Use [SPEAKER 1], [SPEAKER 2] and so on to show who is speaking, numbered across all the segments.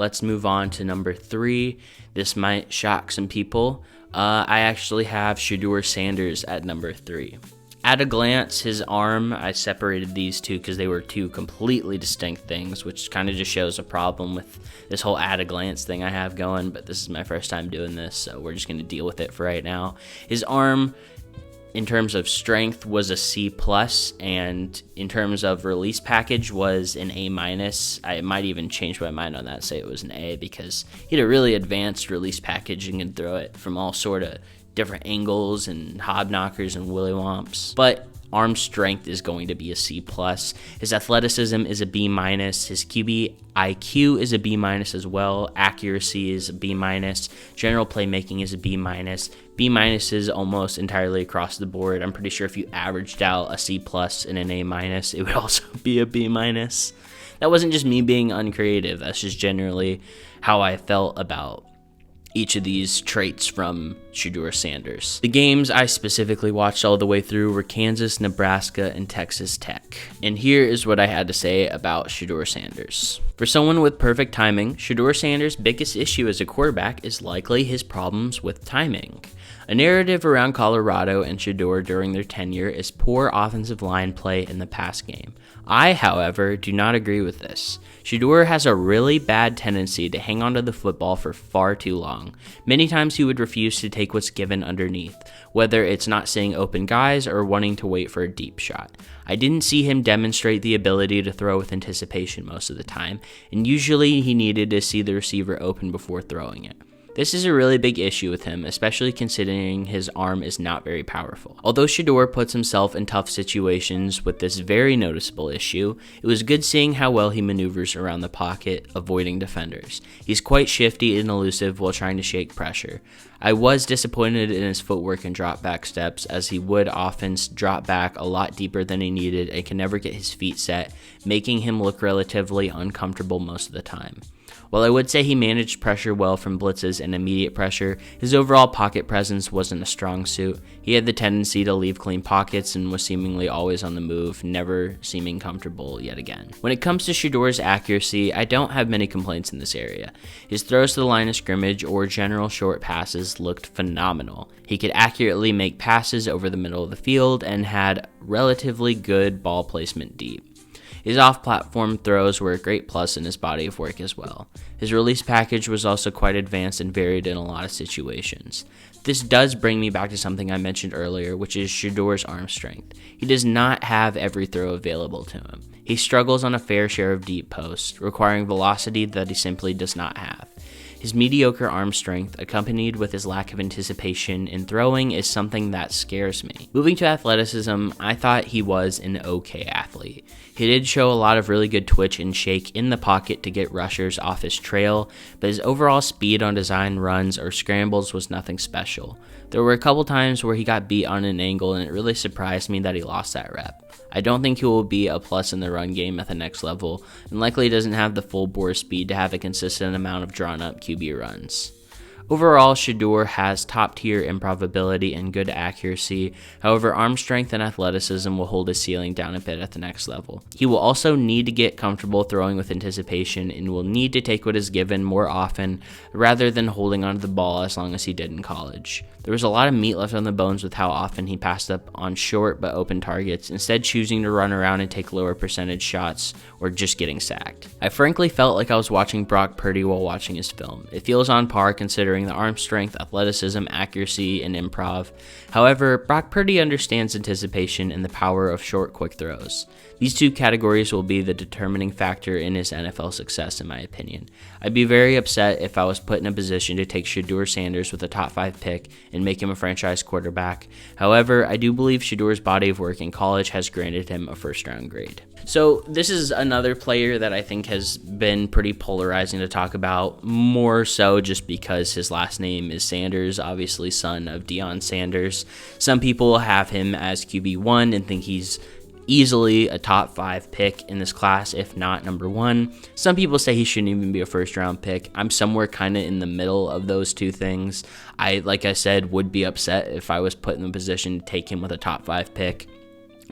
[SPEAKER 1] Let's move on to number 3. This might shock some people. I actually have Shedeur Sanders at number 3. At a glance, his arm, I separated these two because they were two completely distinct things, which kind of just shows a problem with this whole at a glance thing I have going, but this is my first time doing this, so we're just going to deal with it for right now. His arm, in terms of strength, was a C+, and in terms of release package was an A-. I might even change my mind on that, say it was an A, because he had a really advanced release package and could throw it from all sort of different angles and hobknockers and willywomps. But arm strength is going to be a C+. His athleticism is a B-. His QB IQ is a B- as well. Accuracy is a B-. General playmaking is a B-. B- is almost entirely across the board. I'm pretty sure if you averaged out a C+ and an A-, it would also be a B-. That wasn't just me being uncreative. That's just generally how I felt about each of these traits from Shedeur Sanders. The games I specifically watched all the way through were Kansas, Nebraska, and Texas Tech. And here is what I had to say about Shedeur Sanders. For someone with perfect timing, Shedeur Sanders' biggest issue as a quarterback is likely his problems with timing. A narrative around Colorado and Shedeur during their tenure is poor offensive line play in the pass game. I, however, do not agree with this. Shedeur has a really bad tendency to hang onto the football for far too long. Many times he would refuse to take what's given underneath, whether it's not seeing open guys or wanting to wait for a deep shot. I didn't see him demonstrate the ability to throw with anticipation most of the time, and usually he needed to see the receiver open before throwing it. This is a really big issue with him, especially considering his arm is not very powerful. Although Shedeur puts himself in tough situations with this very noticeable issue, it was good seeing how well he maneuvers around the pocket, avoiding defenders. He's quite shifty and elusive while trying to shake pressure. I was disappointed in his footwork and drop back steps, as he would often drop back a lot deeper than he needed and can never get his feet set, making him look relatively uncomfortable most of the time. While I would say he managed pressure well from blitzes and immediate pressure, his overall pocket presence wasn't a strong suit. He had the tendency to leave clean pockets and was seemingly always on the move, never seeming comfortable yet again. When it comes to Shedeur's accuracy, I don't have many complaints in this area. His throws to the line of scrimmage or general short passes looked phenomenal. He could accurately make passes over the middle of the field and had relatively good ball placement deep. His off-platform throws were a great plus in his body of work as well. His release package was also quite advanced and varied in a lot of situations. This does bring me back to something I mentioned earlier, which is Shedeur's arm strength. He does not have every throw available to him. He struggles on a fair share of deep posts, requiring velocity that he simply does not have. His mediocre arm strength, accompanied with his lack of anticipation in throwing, is something that scares me. Moving to athleticism, I thought he was an okay athlete. He did show a lot of really good twitch and shake in the pocket to get rushers off his trail, but his overall speed on design runs or scrambles was nothing special. There were a couple times where he got beat on an angle, and it really surprised me that he lost that rep. I don't think he will be a plus in the run game at the next level, and likely doesn't have the full bore speed to have a consistent amount of drawn up QB runs. Overall, Shedeur has top-tier improv ability and good accuracy. However, arm strength and athleticism will hold his ceiling down a bit at the next level. He will also need to get comfortable throwing with anticipation and will need to take what is given more often rather than holding onto the ball as long as he did in college. There was a lot of meat left on the bones with how often he passed up on short but open targets, instead choosing to run around and take lower percentage shots or just getting sacked. I frankly felt like I was watching Brock Purdy while watching his film. It feels on par considering the arm strength, athleticism, accuracy, and improv. However, Brock Purdy understands anticipation and the power of short, quick throws. These two categories will be the determining factor in his NFL success, in my opinion. I'd be very upset if I was put in a position to take Shedeur Sanders with a top 5 pick and make him a franchise quarterback. However, I do believe Shedeur's body of work in college has granted him a first-round grade. So this is another player that I think has been pretty polarizing to talk about, more so just because his last name is Sanders, obviously son of Deion Sanders. Some people have him as QB1 and think he's easily a top 5 pick in this class, if not number 1. Some people say he shouldn't even be a first round pick. I'm somewhere kind of in the middle of those two things. Like I said, would be upset if I was put in the position to take him with a top 5 pick.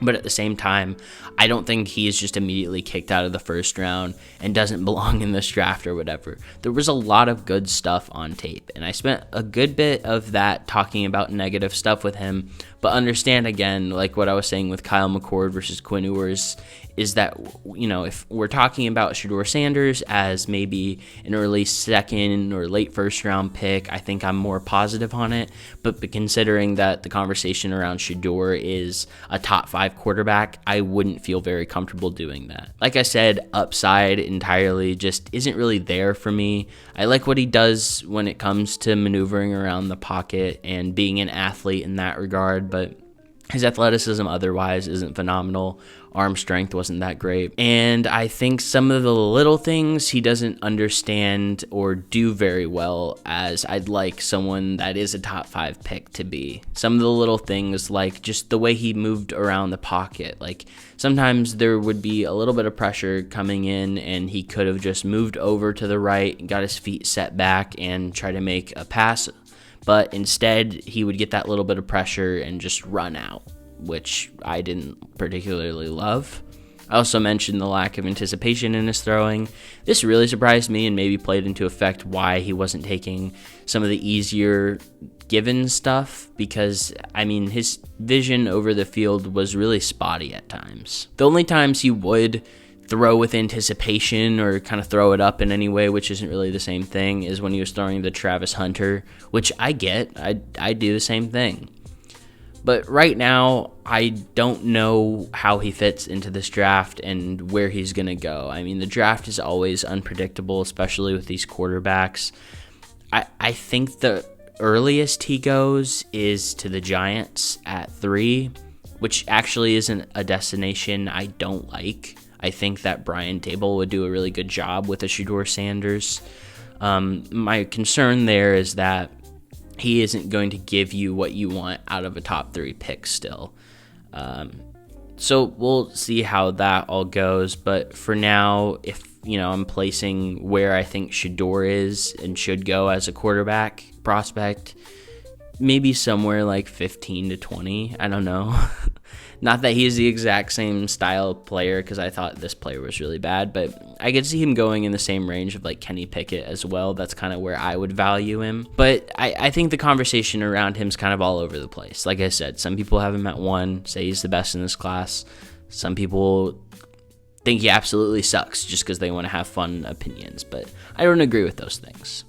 [SPEAKER 1] But at the same time, I don't think he is just immediately kicked out of the first round and doesn't belong in this draft or whatever. There was a lot of good stuff on tape, and I spent a good bit of that talking about negative stuff with him. But understand, again, like what I was saying with Kyle McCord versus Quinn Ewers, is that, if we're talking about Shedeur Sanders as maybe an early second or late first round pick, I think I'm more positive on it. But considering that the conversation around Shedeur is a top 5 quarterback, I wouldn't feel very comfortable doing that. Like I said, upside entirely just isn't really there for me. I like what he does when it comes to maneuvering around the pocket and being an athlete in that regard, but his athleticism otherwise isn't phenomenal. Arm strength wasn't that great. And I think some of the little things he doesn't understand or do very well as I'd like someone that is a top 5 pick to be. Some of the little things, like just the way he moved around the pocket. Like sometimes there would be a little bit of pressure coming in and he could have just moved over to the right, got his feet set back and try to make a pass. But instead, he would get that little bit of pressure and just run out, which I didn't particularly love. I also mentioned the lack of anticipation in his throwing. This really surprised me and maybe played into effect why he wasn't taking some of the easier given stuff, because, his vision over the field was really spotty at times. The only times he would throw with anticipation or kind of throw it up in any way, which isn't really the same thing, is when he was throwing the Travis Hunter, which I get. I do the same thing. But right now, I don't know how he fits into this draft and where he's going to go. The draft is always unpredictable, especially with these quarterbacks. I think the earliest he goes is to the Giants at 3, which actually isn't a destination I don't like. I think that Brian Dable would do a really good job with a Shedeur Sanders. My concern there is that he isn't going to give you what you want out of a top 3 pick still. So we'll see how that all goes. But for now, if I'm placing where I think Shedeur is and should go as a quarterback prospect, maybe somewhere like 15 to 20. I don't know. Not that he's the exact same style player, because I thought this player was really bad, but I could see him going in the same range of like Kenny Pickett as well. That's kind of where I would value him. But I think the conversation around him is kind of all over the place. Like I said, some people have him at 1, say he's the best in this class. Some people think he absolutely sucks just because they want to have fun opinions, but I don't agree with those things.